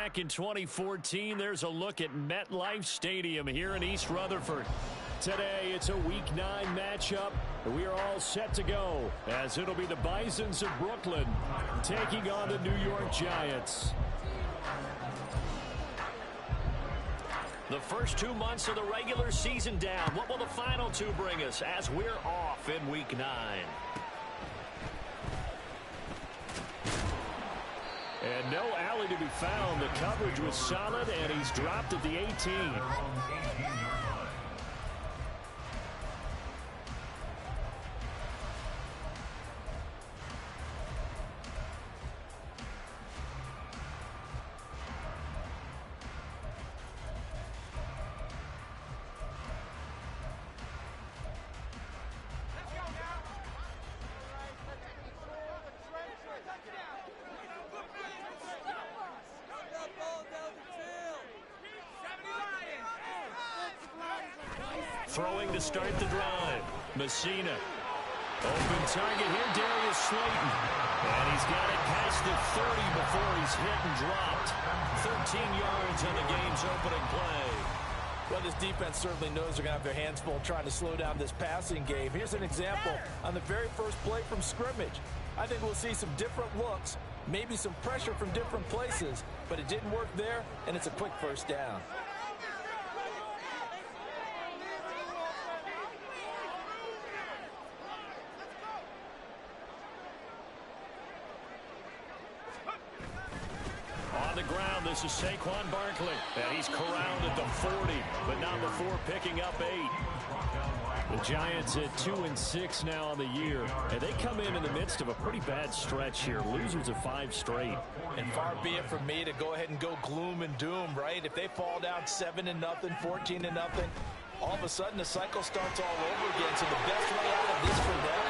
back in 2014. There's a look at MetLife Stadium here in East Rutherford. Today, it's a Week 9 matchup. We are all set to go, as it'll be the Bisons of Brooklyn taking on the New York Giants. The first 2 months of the regular season down. What will the final 2 bring us as we're off in Week 9? And no alley to be found. The coverage was solid, and he's dropped at the 18. Throwing to start the drive. Messina. Open target here, Darius Slayton. And he's got it past the 30 before he's hit and dropped. 13 yards on the game's opening play. Well, this defense certainly knows they're going to have their hands full trying to slow down this passing game. Here's an example on the very first play from scrimmage. I think we'll see some different looks, maybe some pressure from different places, but it didn't work there, and it's a quick first down. This is Saquon Barkley, and he's corralled at the 40, but not before picking up 8. The Giants at 2-6 now on the year, and they come in the midst of a pretty bad stretch here. Losers of 5 straight. And far be it from me to go ahead and go gloom and doom, right? If they fall down 7-0, 14-0, all of a sudden the cycle starts all over again. So the best way out of this for them,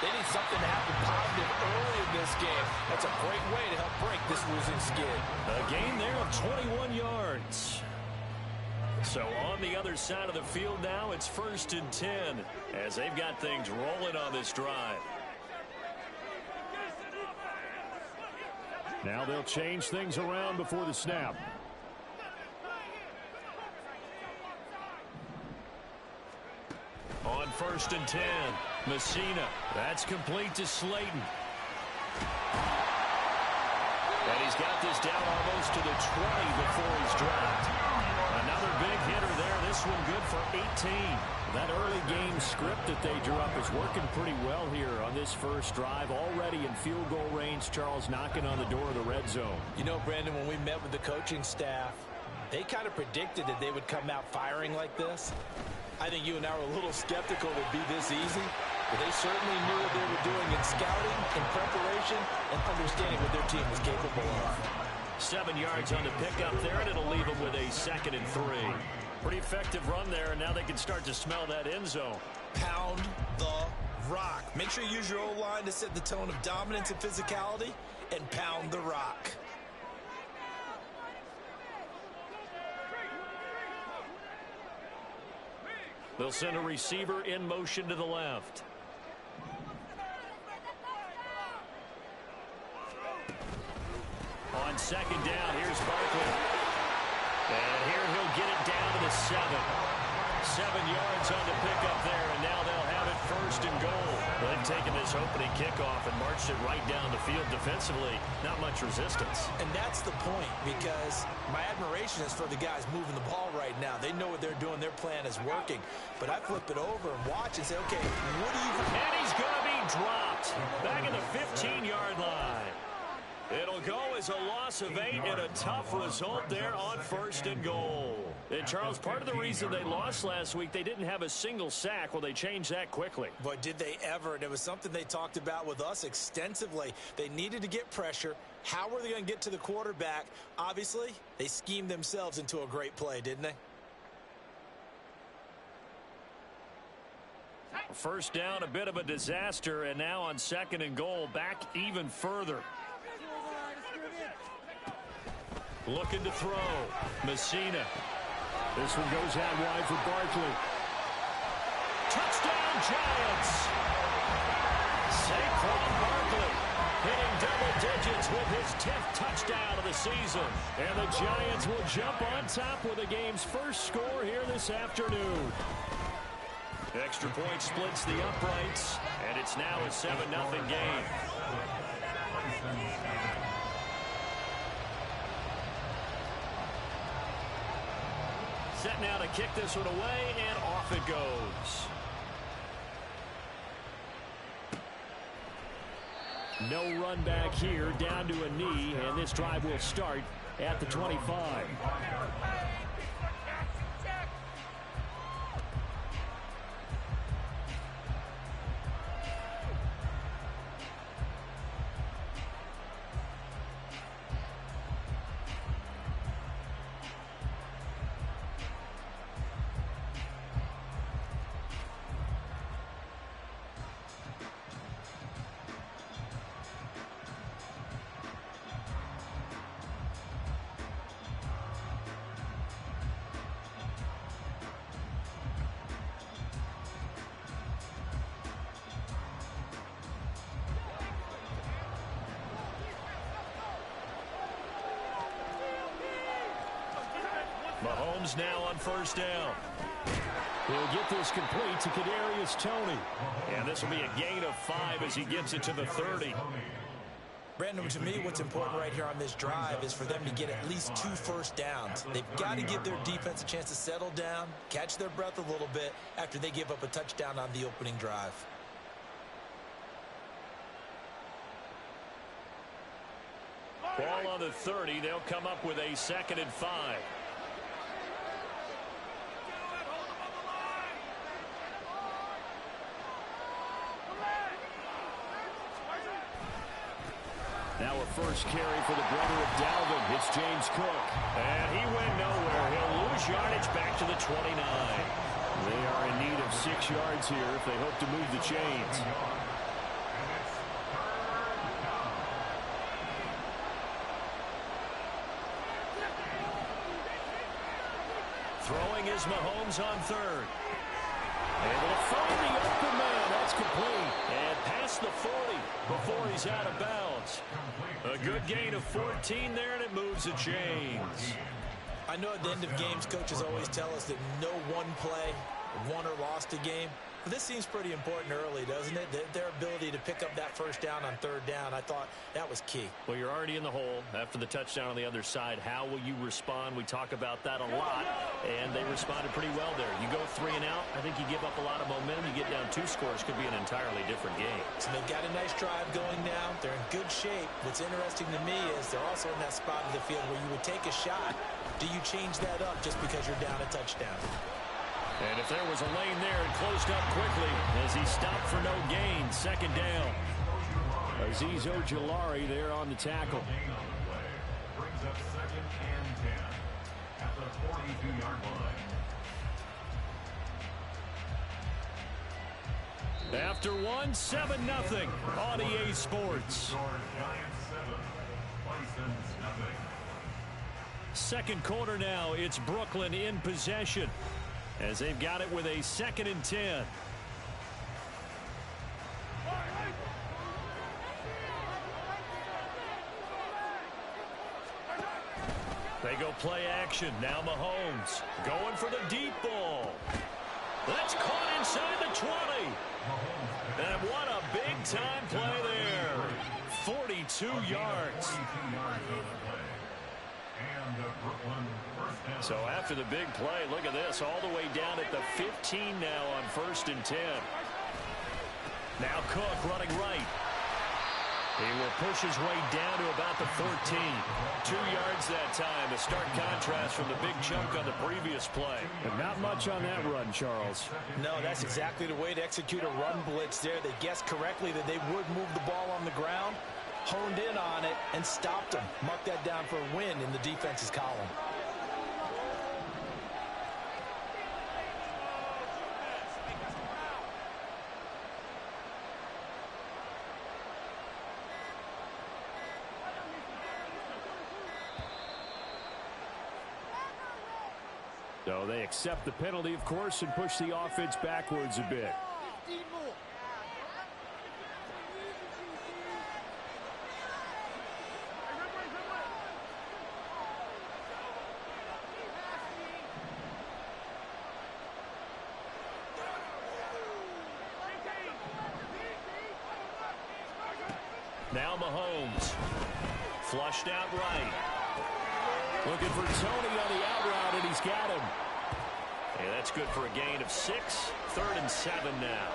they need something to happen positive early in this game. That's a great way to help break this losing skid. A gain there of 21 yards. So on the other side of the field now, it's 1st and 10 as they've got things rolling on this drive. Now they'll change things around before the snap. On 1st and 10, Messina. That's complete to Slayton. And he's got this down almost to the 20 before he's dropped. Another big hitter there. This one good for 18. That early game script that they drew up is working pretty well here on this first drive. Already in field goal range, Charles knocking on the door of the red zone. You know, Brandon, when we met with the coaching staff, they kind of predicted that they would come out firing like this. I think you and I were a little skeptical it would be this easy, but they certainly knew what they were doing in scouting, in preparation, and understanding what their team was capable of. 7 yards on the pickup there, and it'll leave them with a 2nd and 3. Pretty effective run there, and now they can start to smell that end zone. Pound the rock. Make sure you use your O-line to set the tone of dominance and physicality, and pound the rock. They'll send a receiver in motion to the left. On 2nd down, here's Barkley. And here he'll get it down to the 7. 7 yards on the pickup there, and now they'll have it 1st and goal. They've taken this opening kickoff and marched it right down the field defensively. Not much resistance. And that's the point, because my admiration is for the guys moving the ball right now. They know what they're doing. Their plan is working. But I flip it over and watch and say, okay, what do you... And he's going to be dropped back at the 15-yard line. It'll go as a loss of 8 and a tough result there on 1st and goal. And, Charles, part of the reason they lost last week, they didn't have a single sack. Well, they changed that quickly. But did they ever? And it was something they talked about with us extensively. They needed to get pressure. How were they going to get to the quarterback? Obviously, they schemed themselves into a great play, didn't they? First down, a bit of a disaster, and now on 2nd and goal, back even further. Looking to throw. Messina. This one goes out wide for Barkley. Touchdown, Giants! Saquon Barkley hitting double digits with his 10th touchdown of the season. And the Giants will jump on top with the game's first score here this afternoon. Extra point splits the uprights, and it's now a 7-0 game. Set now to kick this one away, and off it goes. No run back here, down to a knee, and this drive will start at the 25. Mahomes now on first down. He'll get this complete to Kadarius Toney. And this will be a gain of 5 as he gets it to the 30. Brandon, to me, what's important right here on this drive is for them to get at least 2 first downs. They've got to give their defense a chance to settle down, catch their breath a little bit after they give up a touchdown on the opening drive. Ball on the 30. They'll come up with a 2nd and 5. Now a first carry for the brother of Dalvin. It's James Cook. And he went nowhere. He'll lose yardage back to the 29. They are in need of 6 yards here if they hope to move the chains. Throwing is Mahomes on 3rd. Able to find the open man. That's complete. And past the 40 before he's out of bounds. A good gain of 14 there, and it moves the chains. I know at the end of games, coaches always tell us that no one play won or lost a game. But this seems pretty important early, doesn't it? Their ability to pick up that first down on 3rd down, I thought that was key. Well, you're already in the hole after the touchdown on the other side. How will you respond? We talk about that a lot, and they responded pretty well there. You go 3 and out, I think you give up a lot of momentum. You get down 2 scores, could be an entirely different game. So they've got a nice drive going now. They're in good shape. What's interesting to me is they're also in that spot of the field where you would take a shot. Do you change that up just because you're down a touchdown? And if there was a lane there, it closed up quickly as he stopped for no gain. 2nd down. Azeez Ojulari there on the tackle. Brings up 2nd and 10 at the 42-yard line. After 7-0 on EA Sports. Giants 7, Bisons nothing. 2nd quarter now. It's Brooklyn in possession, as they've got it with a 2nd and 10. They go play action. Now Mahomes going for the deep ball. That's caught inside the 20. And what a big-time play there. 42 yards. So after the big play, look at this, all the way down at the 15 now on 1st and 10. Now Cook running right. He will push his way down to about the 14. 2 yards that time. A stark contrast from the big chunk on the previous play. And not much on that run, Charles. No, that's exactly the way to execute a run blitz there. They guessed correctly that they would move the ball on the ground, honed in on it, and stopped them. Mark that down for a win in the defense's column. So they accept the penalty, of course, and push the offense backwards a bit. Now Mahomes. Flushed out right. Looking for Tony on the out route, and he's got him. And that's good for a gain of 6. 3rd and 7 now.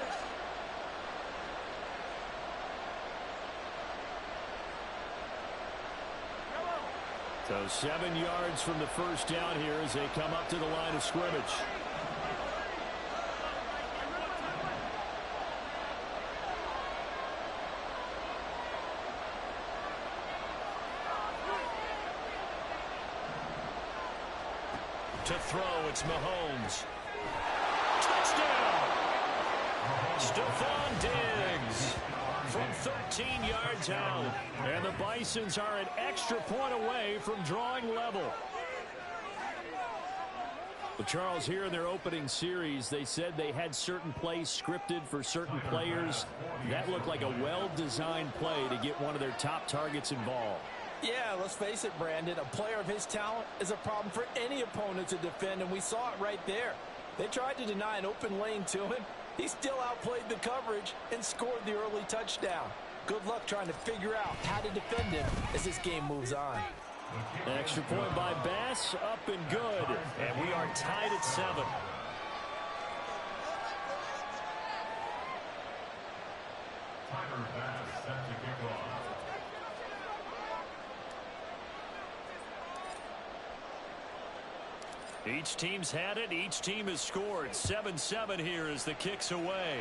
So 7 yards from the first down here as they come up to the line of scrimmage. To throw, it's Mahomes. Touchdown! Stephon Diggs from 13 yards out. And the Bisons are an extra point away from drawing level. But Charles, here in their opening series, they said they had certain plays scripted for certain players. That looked like a well-designed play to get one of their top targets involved. Yeah, let's face it, Brandon. A player of his talent is a problem for any opponent to defend, and we saw it right there. They tried to deny an open lane to him. He still outplayed the coverage and scored the early touchdown. Good luck trying to figure out how to defend him as this game moves on. Extra point by Bass, up and good. And we are tied at 7. Tyler Bass set to kick off. Each team's had it. Each team has scored. 7-7 here as the kick's away.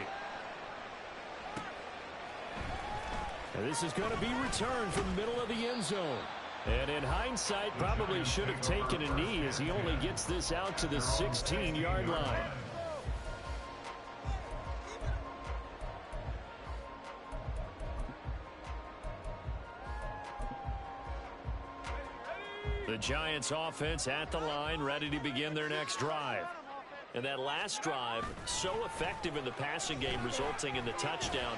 And this is going to be returned from the middle of the end zone. And in hindsight, probably should have taken a knee as he only gets this out to the 16-yard line. The Giants offense at the line, ready to begin their next drive. And that last drive, so effective in the passing game, resulting in the touchdown.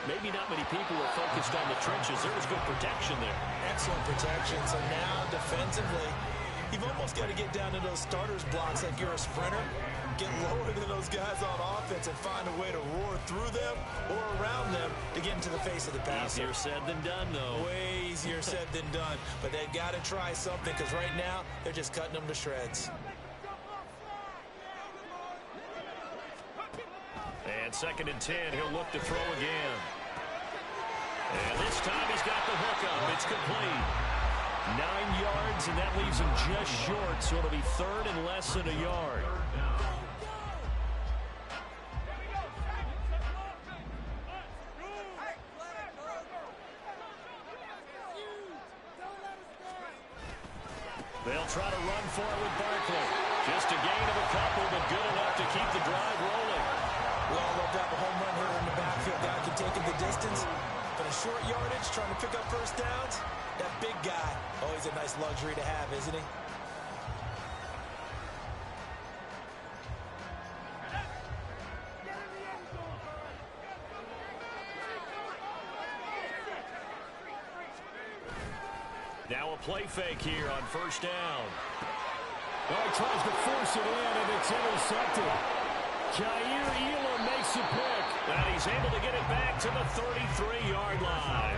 Maybe not many people were focused on the trenches. There was good protection there. Excellent protection. So now, defensively, you've almost got to get down to those starters blocks like you're a sprinter. Get lower than those guys on offense and find a way to roar through them or around them to get into the face of the passer. Easier said than done, though. Way easier said than done. But they've got to try something because right now they're just cutting them to shreds. And 2nd and 10, he'll look to throw again. And this time he's got the hook up. It's complete. 9 yards, and that leaves him just short, so it'll be 3rd and less than a yard. They'll try to run for it with Barkley. Just a gain of a couple, but good enough to keep the drive rolling. Well, they'll drop a home run here in the backfield. Guy can take him the distance. But a short yardage, trying to pick up first downs, that big guy, always a nice luxury to have, isn't he? Now a play fake here on first down. Oh, he tries to force it in, and it's intercepted. Jair Elam makes the pick. And he's able to get it back to the 33-yard line.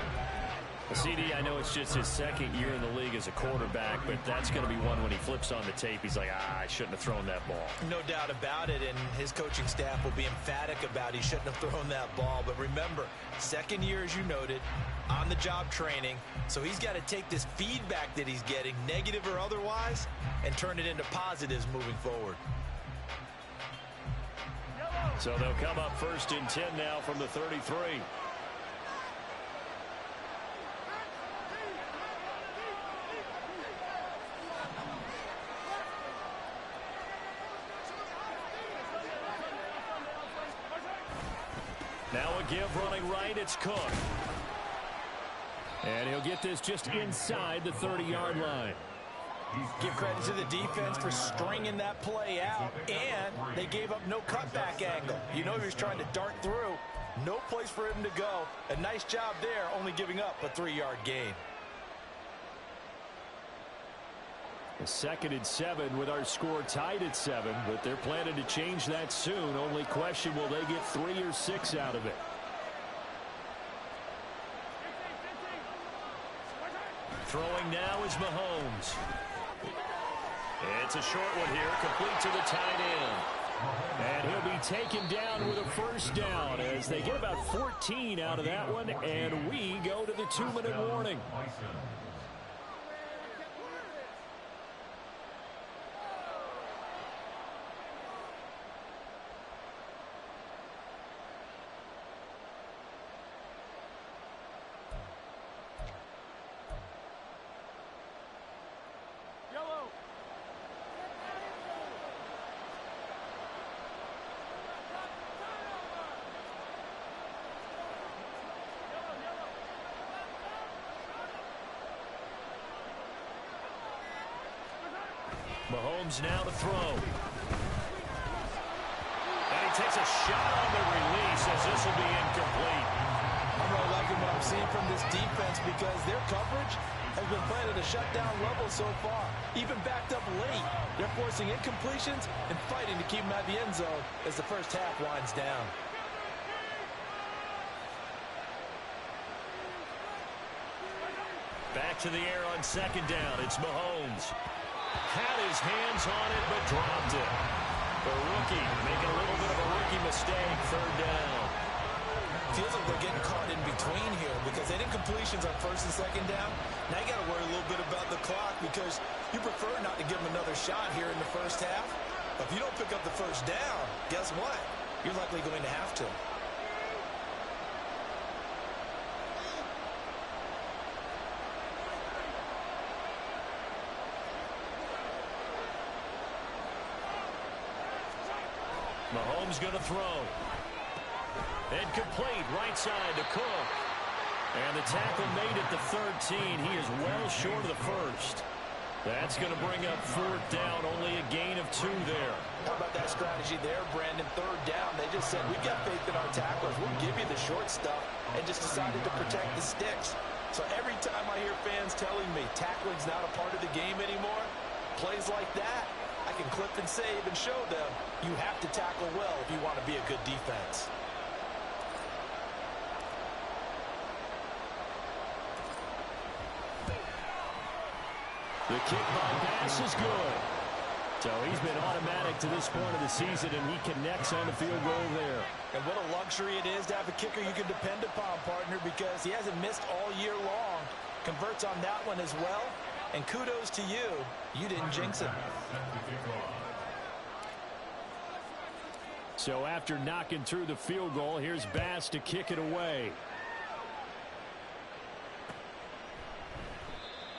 CD, I know it's just his 2nd year in the league as a quarterback, but that's going to be one when he flips on the tape. He's like, I shouldn't have thrown that ball. No doubt about it, and his coaching staff will be emphatic about he shouldn't have thrown that ball. But remember, 2nd year, as you noted, on-the-job training. So he's got to take this feedback that he's getting, negative or otherwise, and turn it into positives moving forward. So they'll come up 1st and 10 now from the 33. Now a give running right, it's Cook. And he'll get this just inside the 30-yard line. Give credit to the defense for stringing that play out, and they gave up no cutback angle. You know he was trying to dart through. No place for him to go. A nice job there, only giving up a 3-yard gain. A 2nd and 7 with our score tied at 7, but they're planning to change that soon. Only question, will they get 3 or 6 out of it? Throwing now is Mahomes. It's a short one here, complete to the tight end. And he'll be taken down with a first down as they get about 14 out of that one, and we go to the 2-minute warning. Mahomes now to throw. And he takes a shot on the release as this will be incomplete. I'm really liking what I'm seeing from this defense because their coverage has been playing at a shutdown level so far. Even backed up late, they're forcing incompletions and fighting to keep them out of the end zone as the first half winds down. Back to the air on second down. It's Mahomes. Had his hands on it, but dropped it. The rookie making a little bit of a rookie mistake. Third down. Feels like they're getting caught in between here because they did completions on first and second down. Now you got to worry a little bit about the clock because you prefer not to give them another shot here in the first half. But if you don't pick up the first down, guess what? You're likely going to have to. Mahomes going to throw. And complete right side to Cook. And the tackle made at the 13. He is well short of the first. That's going to bring up fourth down. Only a gain of 2 there. How about that strategy there, Brandon? Third down. They just said, we've got faith in our tacklers. We'll give you the short stuff, and just decided to protect the sticks. So every time I hear fans telling me tackling's not a part of the game anymore, plays like that, I can clip and save and show them you have to tackle well if you want to be a good defense. The kick by pass is good. So he's been automatic to this point of the season, and he connects on the field goal there. And what a luxury it is to have a kicker you can depend upon, partner, because he hasn't missed all year long. Converts on that one as well. And kudos to you. You didn't jinx him. So after knocking through the field goal, here's Bass to kick it away.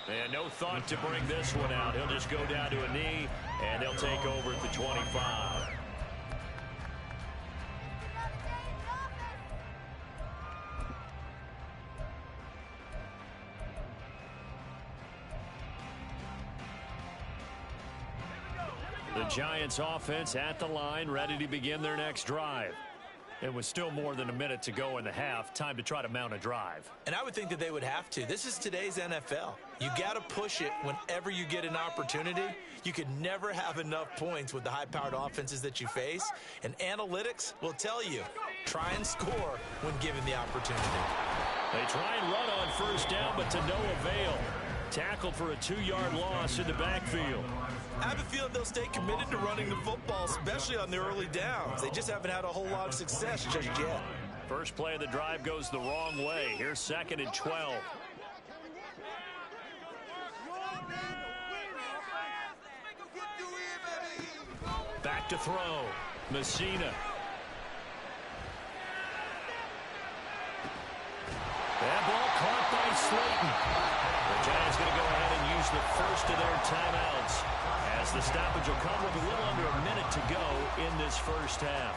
And no thought to bring this one out. He'll just go down to a knee, and they'll take over at the 25. The Giants offense at the line, ready to begin their next drive. It was still more than a minute to go in the half. Time to try to mount a drive. And I would think that they would have to. This is today's NFL. You got to push it whenever you get an opportunity. You could never have enough points with the high-powered offenses that you face. And analytics will tell you, try and score when given the opportunity. They try and run on first down, but to no avail. Tackled for a 2-yard loss in the backfield. I have a feeling they'll stay committed to running the football, especially on the early downs. They just haven't had a whole lot of success just yet. First play of the drive goes the wrong way. Here's 2nd and 12. Back to throw. Messina. That ball caught by Slayton. The Giants going to go ahead and use the first of their timeouts, as the stoppage will come with a little under a minute to go in this first half.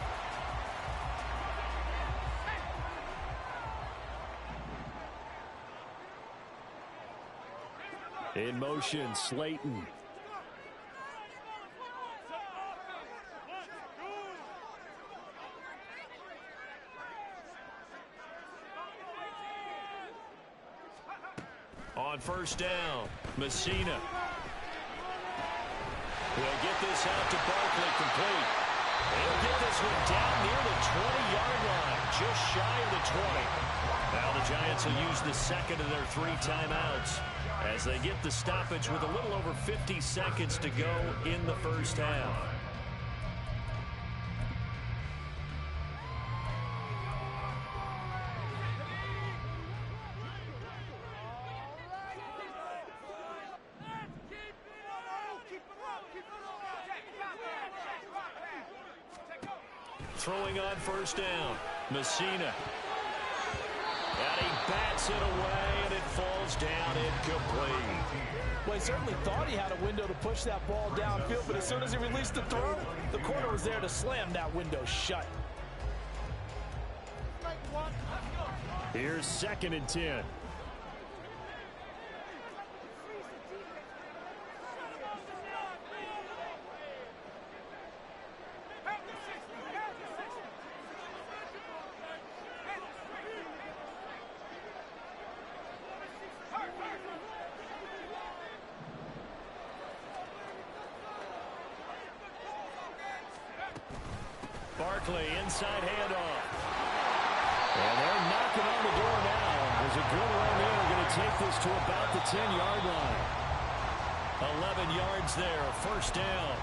In motion, Slayton. On first down, Messina. He'll get this out to Barkley, complete. He'll get this one down near the 20-yard line, just shy of the 20. Now the Giants will use the second of their 3 timeouts as they get the stoppage with a little over 50 seconds to go in the first half. Throwing on first down, Messina. And he bats it away, and it falls down incomplete. Well, he certainly thought he had a window to push that ball downfield, but as soon as he released the throw, the corner was there to slam that window shut. Here's 2nd and 10. Barkley, inside handoff. And they're knocking on the door now. There's a good run in. They're going to take this to about the 10-yard line. 11 yards there, first down.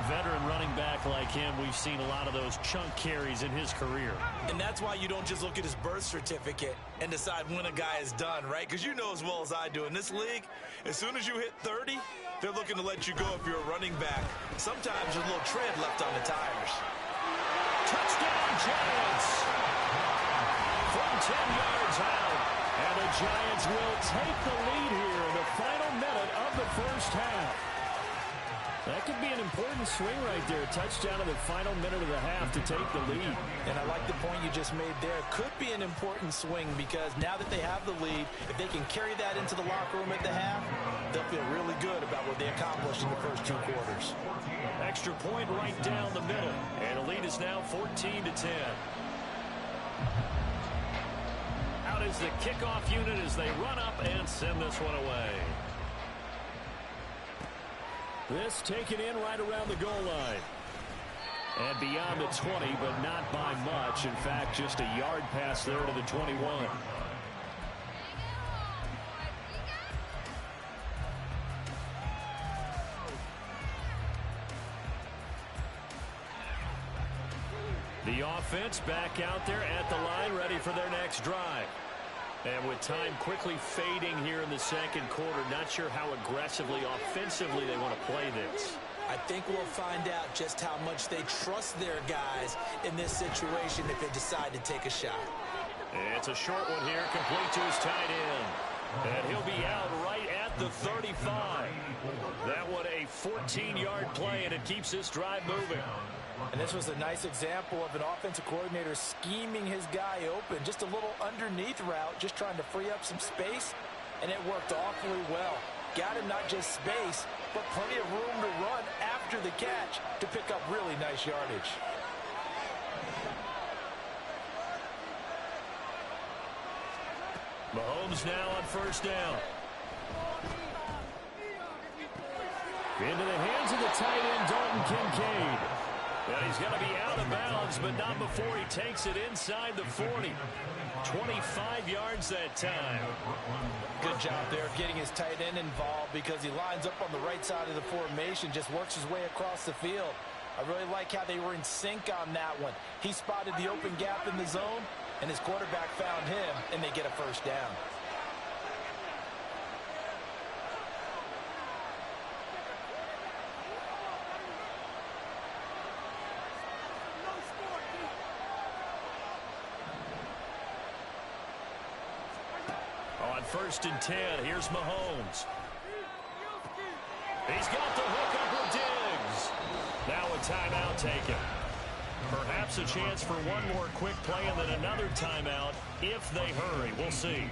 Veteran running back like him, we've seen a lot of those chunk carries in his career. And that's why you don't just look at his birth certificate and decide when a guy is done, right? Because you know as well as I do, in this league, as soon as you hit 30, they're looking to let you go if you're a running back. Sometimes there's a little tread left on the tires. Touchdown, Giants! From 10 yards out. And the Giants will take the lead here in the final minute of the first half. That could be an important swing right there. Touchdown in the final minute of the half to take the lead. And I like the point you just made there. Could be an important swing because now that they have the lead, if they can carry that into the locker room at the half, they'll feel really good about what they accomplished in the first 2 quarters. Extra point right down the middle. And the lead is now 14-10. Out is the kickoff unit as they run up and send this one away. This taken in right around the goal line. And beyond the 20, but not by much. In fact, just a yard pass there to the 21. The offense back out there at the line, ready for their next drive. And with time quickly fading here in the second quarter, not sure how aggressively, offensively they want to play this. I think we'll find out just how much they trust their guys in this situation if they decide to take a shot. It's a short one here, complete to his tight end. And he'll be out right at the 35. That one a 14-yard play, and it keeps this drive moving. And this was a nice example of an offensive coordinator scheming his guy open. Just a little underneath route, just trying to free up some space, and it worked awfully well. Got him not just space, but plenty of room to run after the catch to pick up really nice yardage. Mahomes now on first down. Into the hands of the tight end, Dalton Kincaid. And he's going to be out of bounds, but not before he takes it inside the 40. 25 yards that time. Good job there of getting his tight end involved because he lines up on the right side of the formation, just works his way across the field. I really like how they were in sync on that one. He spotted the open gap in the zone, and his quarterback found him, and they get a first down. On 1st and 10, here's Mahomes. He's got the hook up with Diggs. Now a timeout taken. Perhaps a chance for one more quick play and then another timeout if they hurry. We'll see.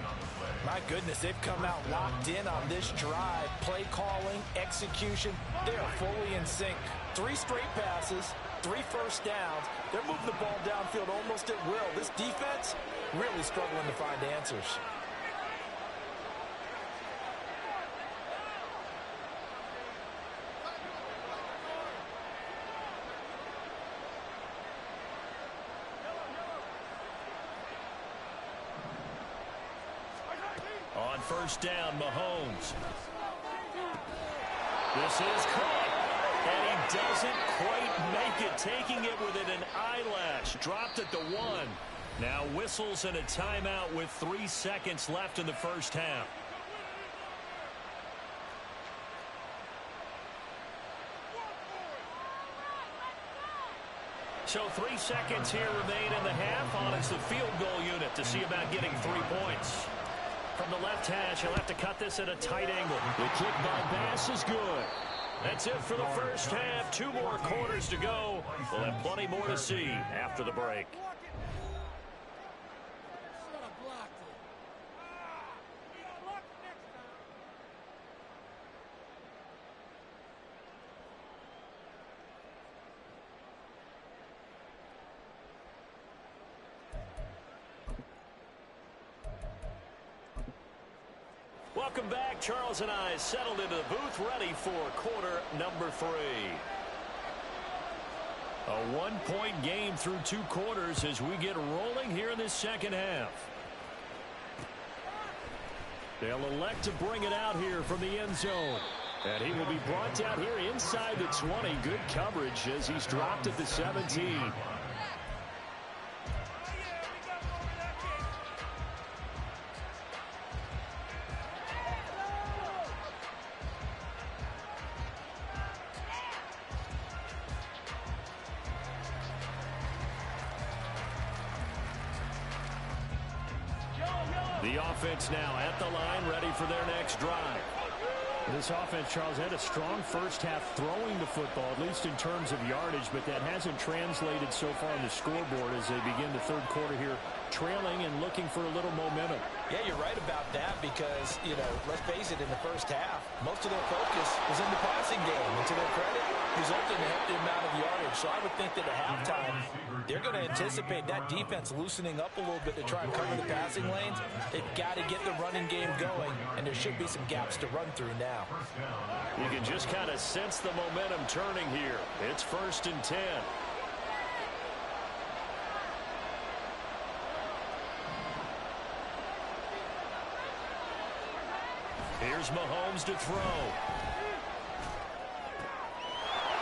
My goodness, they've come out locked in on this drive. Play calling, execution, they are fully in sync. 3 straight passes, 3 first downs. They're moving the ball downfield almost at will. This defense really struggling to find answers. first down, Mahomes. This is caught, and he doesn't quite make it, taking it within an eyelash. Dropped at the 1. Now whistles and a timeout with 3 seconds left in the first half. So 3 seconds here remain in the half. On it's the field goal unit to see about getting 3 points. From the left hash, he'll have to cut this at a tight angle. The kick by Bass is good. That's it for the first half. 2 more quarters to go. We'll have plenty more to see after the break. Welcome back. Charles and I settled into the booth, ready for quarter number 3. A 1-point game through 2 quarters as we get rolling here in this second half. They'll elect to bring it out here from the end zone. And he will be brought out here inside the 20. Good coverage as he's dropped at the 17. The offense now at the line, ready for their next drive. This offense, Charles, had a strong first half throwing the football, at least in terms of yardage, but that hasn't translated so far on the scoreboard as they begin the third quarter here, trailing and looking for a little momentum. Yeah, you're right about that because, let's face it, in the first half, most of their focus was in the passing game. And to their credit, resulted in a hefty amount of yardage. So I would think that at halftime, they're going to anticipate that defense loosening up a little bit to try and cover the passing lanes. They've got to get the running game going, and there should be some gaps to run through now. You can just kind of sense the momentum turning here. It's 1st and 10. Here's Mahomes to throw.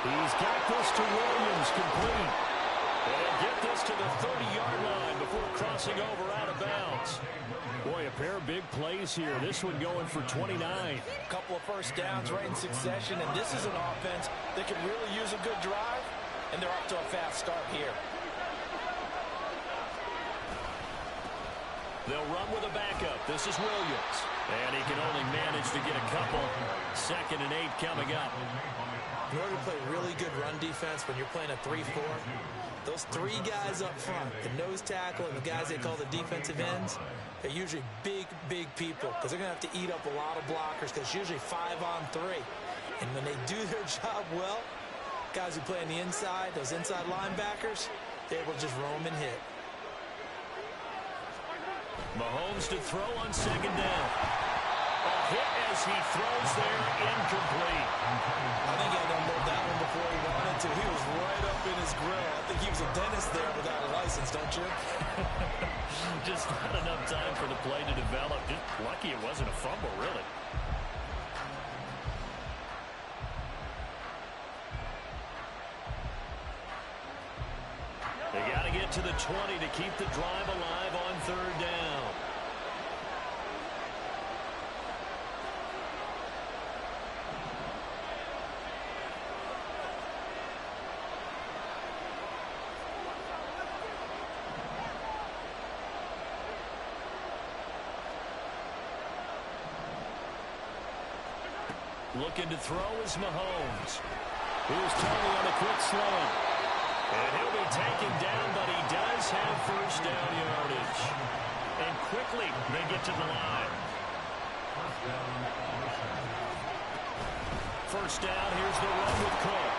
He's got this to Williams, complete. And get this to the 30-yard line before crossing over out of bounds. Boy, a pair of big plays here. This one going for 29. A couple of first downs right in succession, and this is an offense that could really use a good drive, and they're off to a fast start here. They'll run with a backup. This is Williams. And he can only manage to get a couple. 2nd and 8 coming up. In order to play really good run defense when you're playing a 3-4, those 3 guys up front, the nose tackle and the guys they call the defensive ends, they're usually big, big people because they're going to have to eat up a lot of blockers because it's usually 5-on-3. And when they do their job well, guys who play on the inside, those inside linebackers, they're able to just roam and hit. Mahomes to throw on 2nd down. A hit as he throws there, incomplete. I think he had to unload that one before he wanted to. He was right up in his grill. I think he was a dentist there without a license, don't you? Just not enough time for the play to develop. Just lucky it wasn't a fumble, really. They got to get to the 20 to keep the drive alive on 3rd down. Looking to throw is Mahomes. Here's Tony on a quick slant. And he'll be taken down, but he does have first down yardage. And quickly, they get to the line. First down, here's the run with Cook.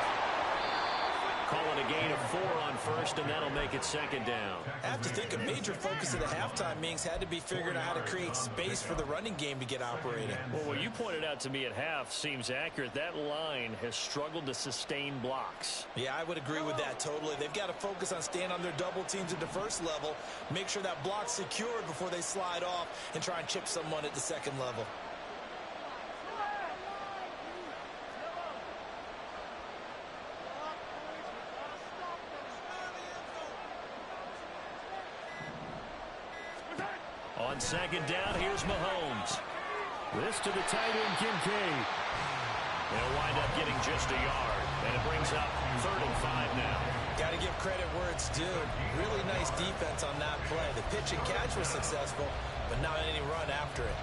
call it a gain of 4 on first, and that'll make it second down. I have to think a major focus of the halftime meetings had to be figuring out how to create space for the running game to get operating. Well, what you pointed out to me at half seems accurate. That line has struggled to sustain blocks. Yeah, I would agree with that totally. They've got to focus on staying on their double teams at the first level, make sure that block's secured before they slide off and try and chip someone at the second level. On second down, here's Mahomes. This to the tight end, Kincaid. They'll wind up getting just a yard, and it brings up 3rd and 5 now. Got to give credit where it's due. Really nice defense on that play. The pitch and catch was successful, but not any run after it.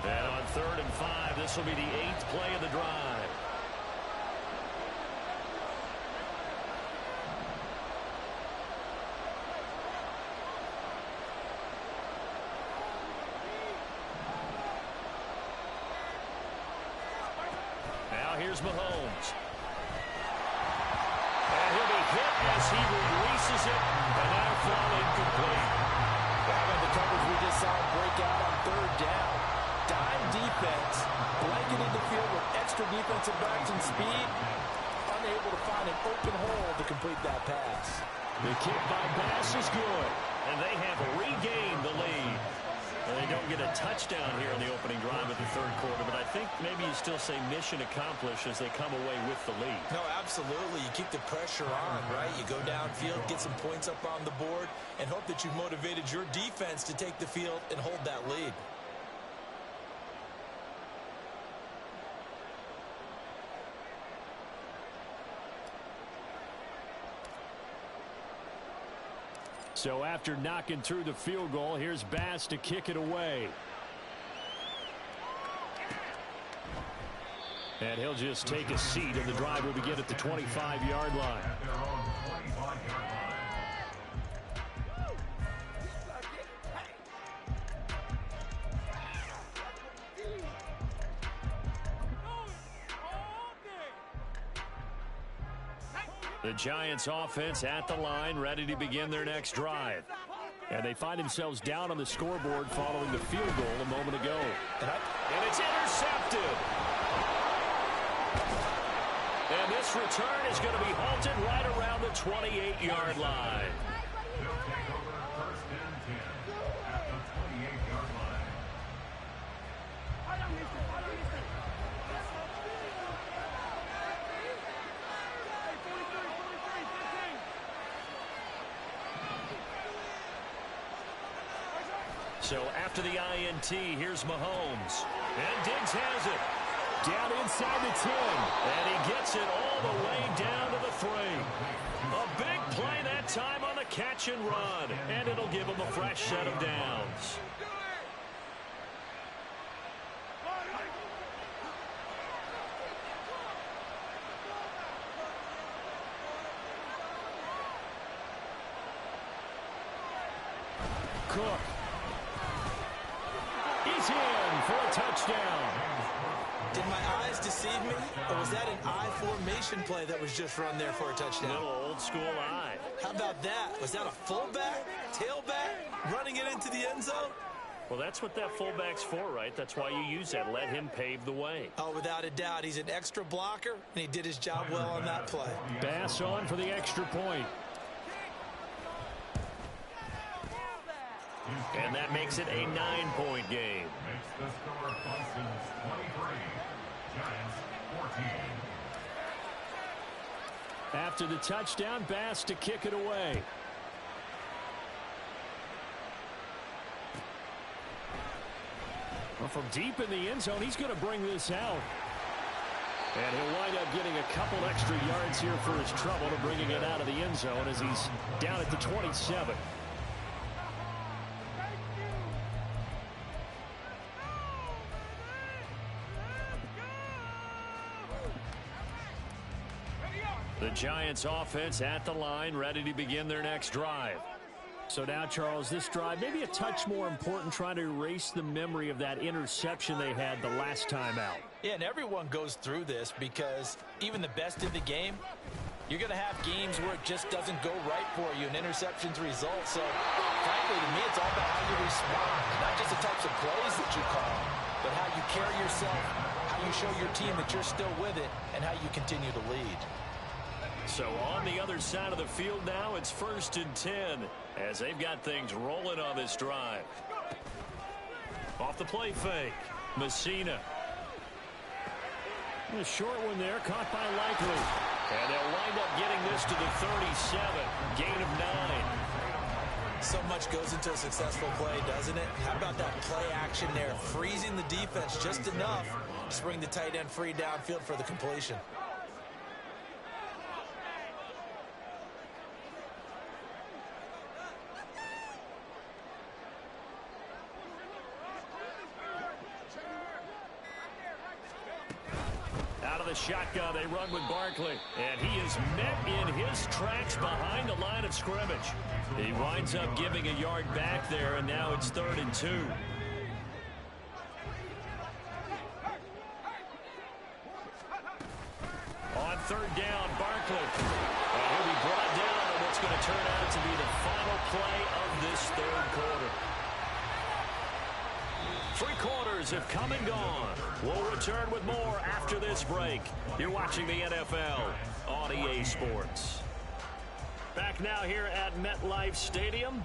And on 3rd and 5, this will be the 8th play of the drive. Now here's Mahomes. And he'll be hit as he releases it, and that'll fall incomplete. How about the coverage we just saw him break out on 3rd down? Dime defense, blanketed the field with extra defensive backs and speed, unable to find an open hole to complete that pass. The kick by Bass is good, and they have regained the lead. And they don't get a touchdown here in the opening drive of the 3rd quarter, but I think maybe you still say mission accomplished as they come away with the lead. No, absolutely. You keep the pressure on, right? You go downfield, get some points up on the board, and hope that you've motivated your defense to take the field and hold that lead. So after knocking through the field goal, here's Bass to kick it away. And he'll just take a seat, and the drive will begin at the 25-yard line. At their own 25-yard line. The Giants offense at the line, ready to begin their next drive. And they find themselves down on the scoreboard following the field goal a moment ago. And it's intercepted. And this return is going to be halted right around the 28-yard line. They'll take over 1st and 10 at the 28-yard line. So after the INT, here's Mahomes. And Diggs has it. Down inside the 10. And he gets it all the way down to the 3. A big play that time on the catch and run. And it'll give him a fresh set of downs. Cook. He's in for a touchdown. Did my eyes deceive me, or was that an I formation play that was just run there for a touchdown? Little old school eye. How about that? Was that a fullback, tailback, running it into the end zone? Well, that's what that fullback's for, right? That's why you use that. Let him pave the way. Oh, without a doubt. He's an extra blocker, and he did his job well on that play. Bass on for the extra point. And that makes it a 9-point game. Makes the score Bisons 23, Giants 14. After the touchdown, Bass to kick it away. Well, from deep in the end zone, he's going to bring this out. And he'll wind up getting a couple extra yards here for his trouble to bringing it out of the end zone as he's down at the 27. The Giants offense at the line, ready to begin their next drive. So now, Charles, this drive maybe a touch more important, trying to erase the memory of that interception they had the last time out. Yeah, and everyone goes through this because even the best in the game, you're going to have games where it just doesn't go right for you, and interceptions result. So, frankly, to me, it's all about how you respond, not just the types of plays that you call, but how you carry yourself, how you show your team that you're still with it, and how you continue to lead. So on the other side of the field now, it's 1st and 10 as they've got things rolling on this drive. Off the play fake, Messina. A short one there, caught by Likely. And they'll wind up getting this to the 37, gain of 9. So much goes into a successful play, doesn't it? How about that play action there, freezing the defense just enough to bring the tight end free downfield for the completion. Shotgun, they run with Barkley, and he is met in his tracks behind the line of scrimmage. He winds up giving a yard back there, and now it's 3rd and 2. On 3rd down, Barkley. And he'll be brought down on what's going to turn out to be the final play of this 3rd quarter. 3 quarters have come and gone. We'll return with more after this break. You're watching the NFL on EA Sports. Back now here at MetLife Stadium.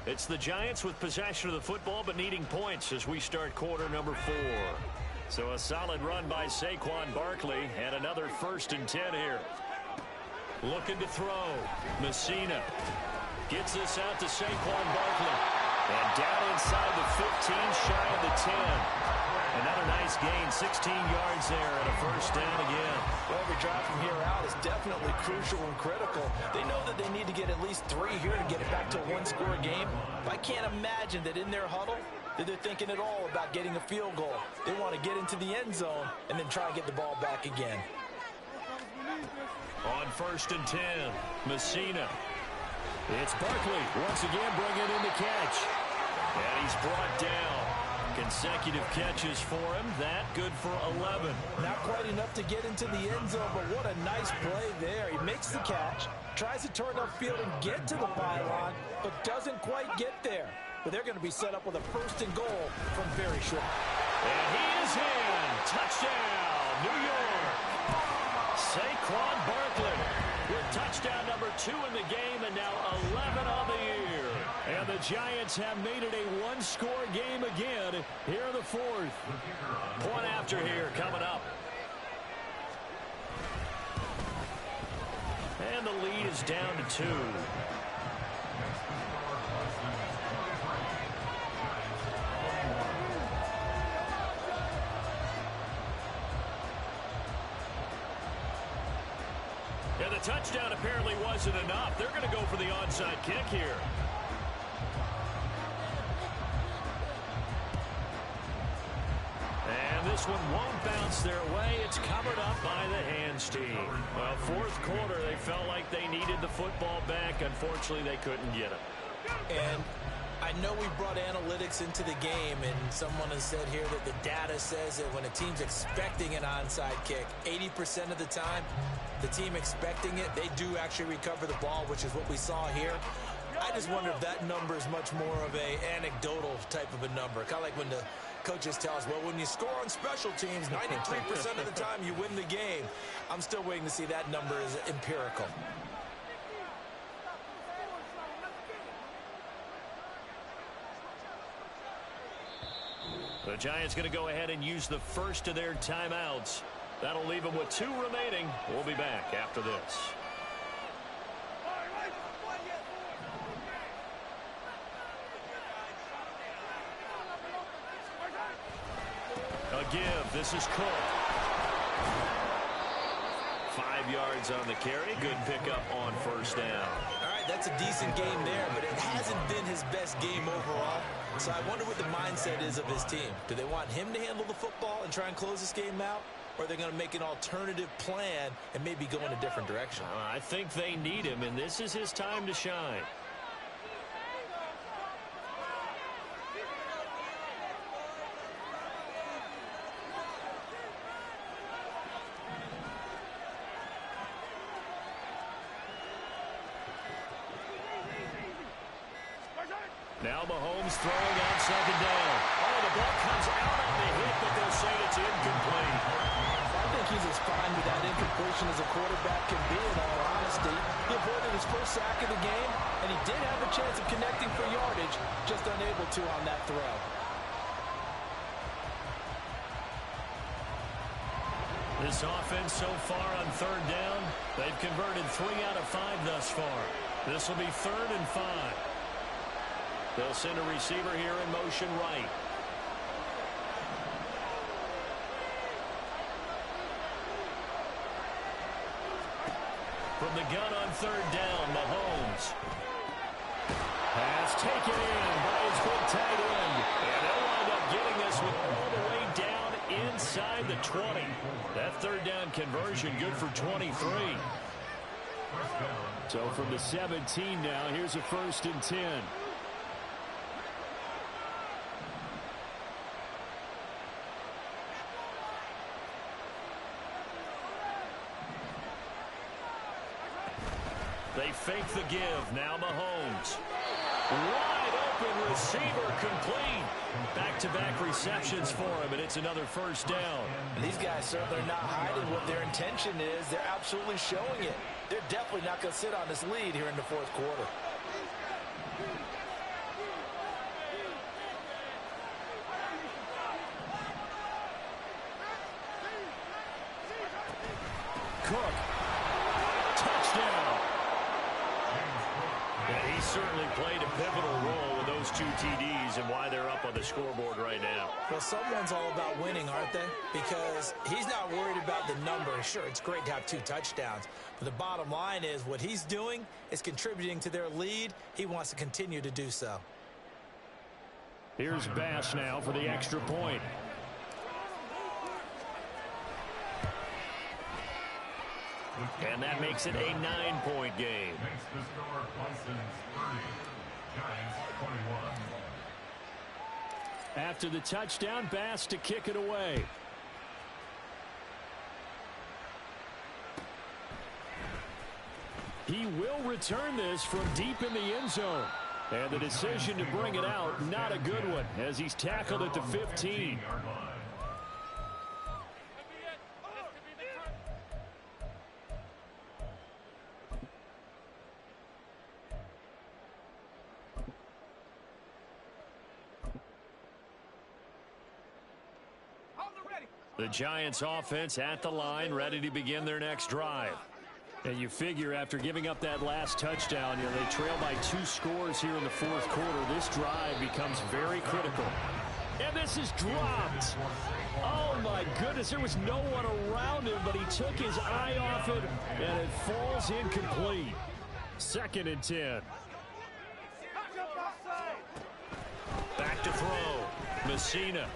It's the Giants with possession of the football but needing points as we start quarter number 4. So a solid run by Saquon Barkley and another 1st and 10 here. Looking to throw. Messina gets this out to Saquon Barkley. And down inside the 15, shy of the 10. Another nice gain, 16 yards there, and a 1st down again. Well, every drive from here out is definitely crucial and critical. They know that they need to get at least 3 here to get it back to a 1-score game. But I can't imagine that in their huddle that they're thinking at all about getting a field goal. They want to get into the end zone and then try and get the ball back again. On 1st and 10, Messina. It's Barkley once again bringing in the catch. And he's brought down. Consecutive catches for him. That good for 11. Not quite enough to get into the end zone, but what a nice play there. He makes the catch, tries to turn upfield and get to the pylon, but doesn't quite get there. But they're going to be set up with a 1st and goal from very short. And he is in. Touchdown, New York. Saquon Barkley with touchdown number 2 in the game and now 11 on the year. And the Giants have made it a 1-score game again here in the 4th. Point after here coming up. And the lead is down to 2. And the touchdown apparently wasn't enough. They're going to go for the onside kick here. And this one won't bounce their way. It's covered up by the hands team. Well, 4th quarter, they felt like they needed the football back. Unfortunately, they couldn't get it. And I know we brought analytics into the game, and someone has said here that the data says that when a team's expecting an onside kick, 80% of the time, the team expecting it, they do actually recover the ball, which is what we saw here. I just wonder if that number is much more of a anecdotal type of a number. Kind of like when the coaches tell us, well, when you score on special teams, 93% of the time you win the game. I'm still waiting to see that number is empirical. The Giants going to go ahead and use the first of their timeouts. That'll leave them with 2 remaining. We'll be back after this. A give. This is Cook. 5 yards on the carry. Good pickup on 1st down. All right, that's a decent game there, but it hasn't been his best game overall. So I wonder what the mindset is of his team. Do they want him to handle the football and try and close this game out? Or are they going to make an alternative plan and maybe go in a different direction? I think they need him, and this is his time to shine. Now Mahomes throwing on second down. Oh, the ball comes out on the hit, but they'll say it's incomplete. I think he's as fine with that incompletion as a quarterback can be, in all honesty. He avoided his first sack of the game, and he did have a chance of connecting for yardage, just unable to on that throw. This offense so far on third down, they've converted 3 out of 5 thus far. This will be 3rd and 5. They'll send a receiver here in motion right. From the gun on third down, Mahomes. Pass taken in by his big tight end. And they'll wind up getting this one all the way down inside the 20. That third down conversion good for 23. So from the 17 now, here's a 1st and 10. They fake the give. Now Mahomes. Wide open receiver complete. Back-to-back receptions for him, and it's another 1st down. And these guys certainly are not hiding what their intention is. They're absolutely showing it. They're definitely not going to sit on this lead here in the 4th quarter. Cook. Touchdown. Yeah, he certainly played a pivotal role with those 2 TDs and why they're up on the scoreboard right now. Well, someone's all about winning, aren't they? Because he's not worried about the number. Sure, it's great to have 2 touchdowns. But the bottom line is what he's doing is contributing to their lead. He wants to continue to do so. Here's Bass now for the extra point. And that makes it a 9-point game. Makes the score Bisons 30, Giants 21. After the touchdown, Bass to kick it away. He will return this from deep in the end zone. And the decision to bring it out, not a good one, as he's tackled at the 15. The Giants offense at the line, ready to begin their next drive. And you figure after giving up that last touchdown, they trail by 2 scores here in the 4th quarter. This drive becomes very critical. And this is dropped. Oh, my goodness. There was no one around him, but he took his eye off it, and it falls incomplete. 2nd and 10. Back to throw. Messina.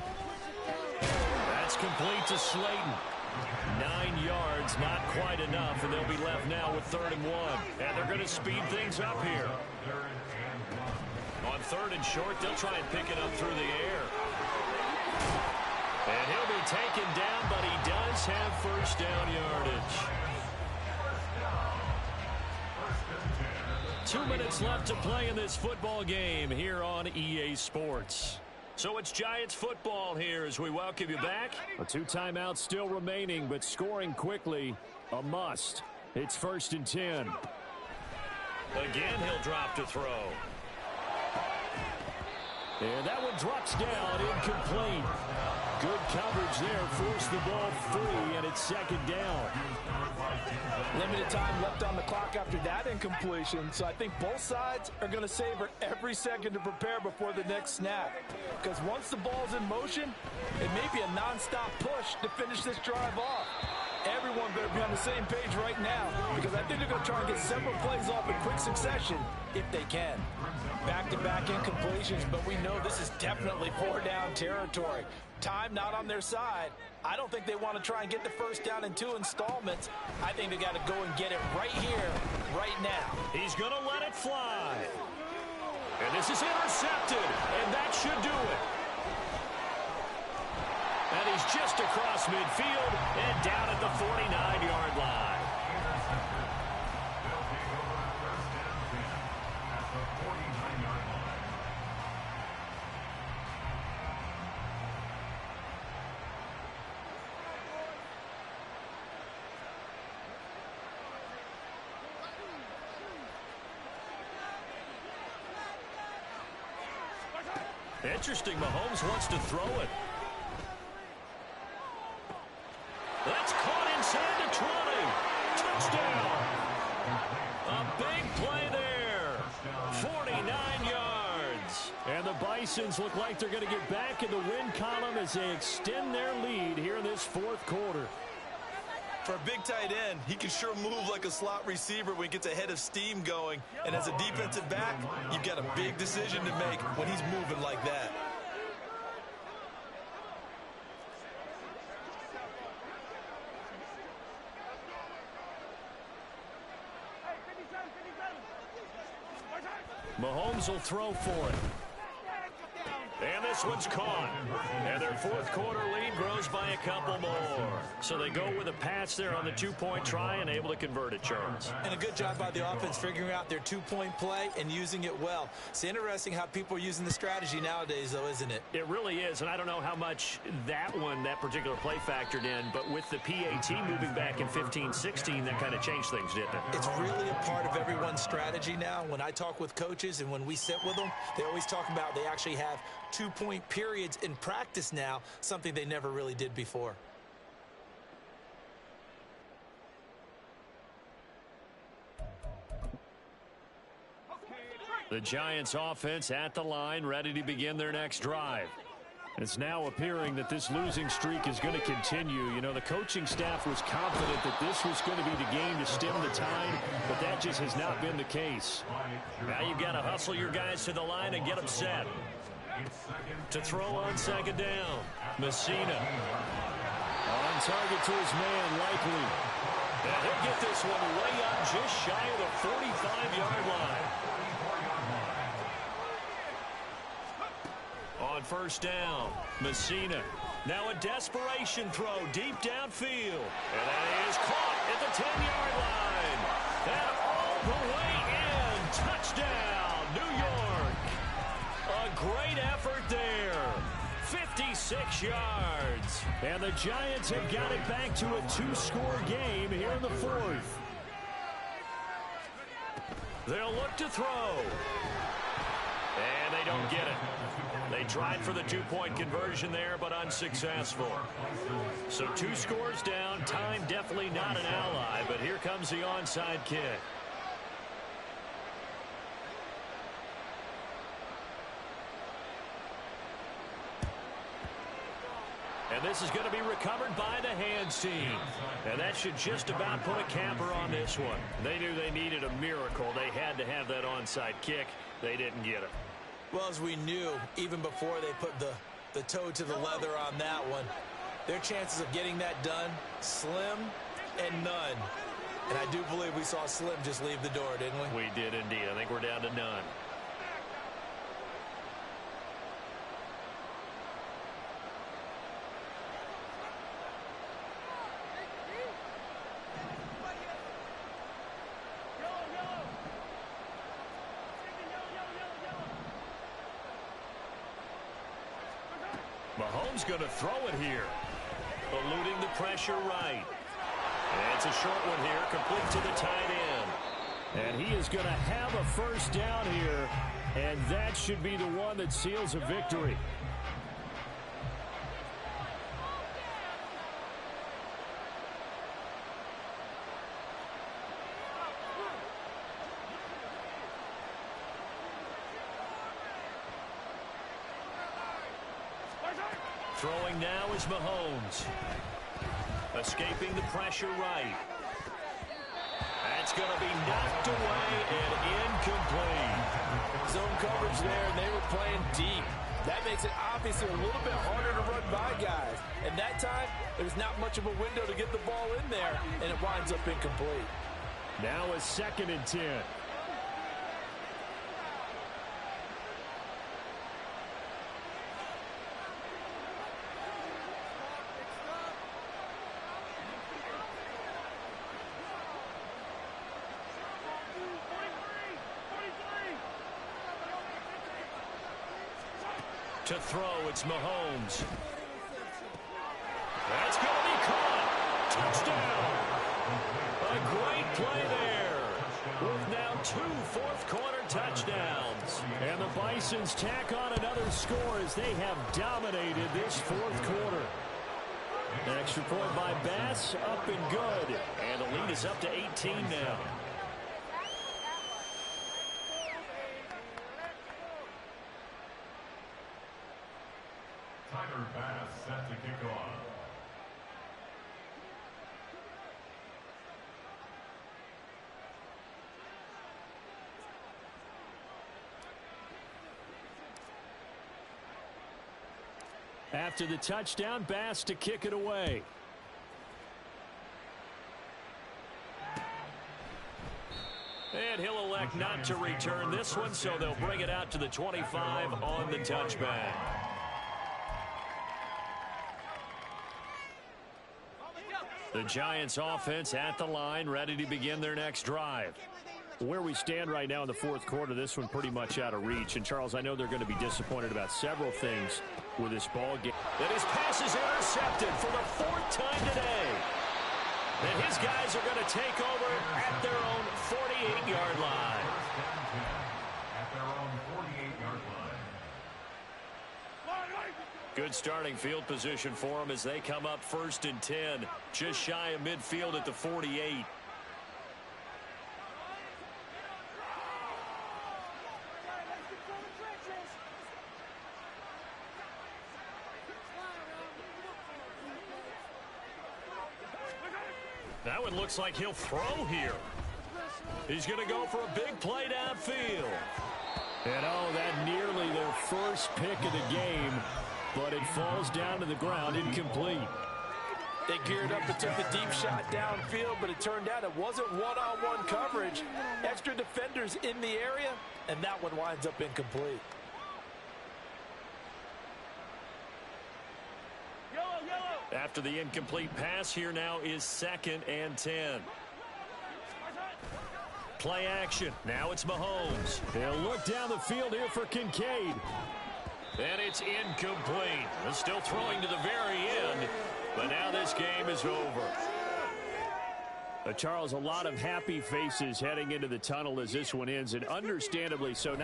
That's complete to Slayton. 9 yards, not quite enough, and they'll be left now with 3rd and 1. And they're going to speed things up here. On 3rd and short, they'll try and pick it up through the air. And he'll be taken down, but he does have 1st down yardage. 2 minutes left to play in this football game here on EA Sports. So it's Giants football here as we welcome you back. 2 timeouts still remaining, but scoring quickly, a must. It's 1st and 10. Again, he'll drop to throw. And that one drops down, incomplete. Good coverage there, forced the ball free, and it's 2nd down. Limited time left on the clock after that incompletion, so I think both sides are going to savor every second to prepare before the next snap. Because once the ball's in motion, it may be a nonstop push to finish this drive off. Everyone better be on the same page right now, because I think they're going to try and get several plays off in quick succession if they can. Back-to-back incompletions, but we know this is definitely 4-down territory. Time not on their side. I don't think they want to try and get the 1st down in 2 installments. I think they got to go and get it right here, right now. He's going to let it fly. And this is intercepted, and that should do it. And he's just across midfield and down at the 49-yard line. Interesting. Mahomes wants to throw it. That's caught inside the 20. Touchdown. A big play there. 49 yards. And the Bisons look like they're going to get back in the win column as they extend their lead here in this fourth quarter. For a big tight end, he can sure move like a slot receiver when he gets a head of steam going. And as a defensive back, you've got a big decision to make when he's moving like that. Mahomes will throw for it. And this one's caught. And their fourth quarter lead grows by a couple more. So they go with a pass there on the two-point try and able to convert it, Charles. And a good job by the offense figuring out their two-point play and using it well. It's interesting how people are using the strategy nowadays, though, isn't it? It really is, and I don't know how much that particular play factored in, but with the PAT moving back in 15-16, that kind of changed things, didn't it? It's really a part of everyone's strategy now. When I talk with coaches and when we sit with them, they always talk about they actually have two-point periods in practice now, something they never really did before. The Giants offense at the line, ready to begin their next drive. It's now appearing that this losing streak is going to continue. You know, the coaching staff was confident that this was going to be the game to stem the tide, but that just has not been the case. Now you've got to hustle your guys to the line and get them set. To throw on second down, Messina. On target to his man, Likely. And he'll get this one way up just shy of the 45-yard line. On first down, Messina. Now a desperation throw deep downfield. And that is caught at the 10-yard line. And all the way in. Touchdown, New York. A great effort there. 56 yards. And the Giants have got it back to a two-score game here in the fourth. They'll look to throw. And they don't get it. They tried for the two-point conversion there, but unsuccessful. So 2 scores down. Time definitely not an ally, but here comes the onside kick. And this is going to be recovered by the hands team. And that should just about put a capper on this one. They knew they needed a miracle. They had to have that onside kick. They didn't get it. Well, as we knew, even before they put the toe to the leather on that one, their chances of getting that done, slim and none. And I do believe we saw Slim just leave the door, didn't we? We did indeed. I think we're down to none. Mahomes going to throw it here. Eluding the pressure right. And it's a short one here, complete to the tight end. And he is going to have a first down here, and that should be the one that seals a victory. Throwing now is Mahomes. Escaping the pressure right. That's going to be knocked away and incomplete. Zone coverage there, and they were playing deep. That makes it obviously a little bit harder to run by guys. And that time, there's not much of a window to get the ball in there, and it winds up incomplete. Now a 2nd and 10. To throw, it's Mahomes. That's going to be caught. Touchdown. A great play there. With now 2 fourth-quarter touchdowns. And the Bisons tack on another score as they have dominated this fourth quarter. Extra point by Bass, up and good. And the lead is up to 18 now. Tyler Bass set to kick off. After the touchdown, Bass to kick it away. And he'll elect not to return this one, so they'll bring it out to the 25 on the touchback. The Giants offense at the line, ready to begin their next drive. Where we stand right now in the fourth quarter, this one pretty much out of reach. And, Charles, I know they're going to be disappointed about several things with this ball game. And his pass is intercepted for the 4th time today. And his guys are going to take over at their own 48-yard line. At their own 48-yard line. Good starting field position for them as they come up 1st and 10. Just shy of midfield at the 48. That one looks like he'll throw here. He's going to go for a big play downfield. And, oh, that nearly their first pick of the game, but it falls down to the ground, incomplete. They geared up and took the deep shot downfield, but it turned out it wasn't one-on-one coverage. Extra defenders in the area, and that one winds up incomplete. After the incomplete pass, here now is 2nd and 10. Play action. Now it's Mahomes. They'll look down the field here for Kincaid. And it's incomplete. They're still throwing to the very end, but now this game is over. Charles, a lot of happy faces heading into the tunnel as this one ends, and understandably so. Now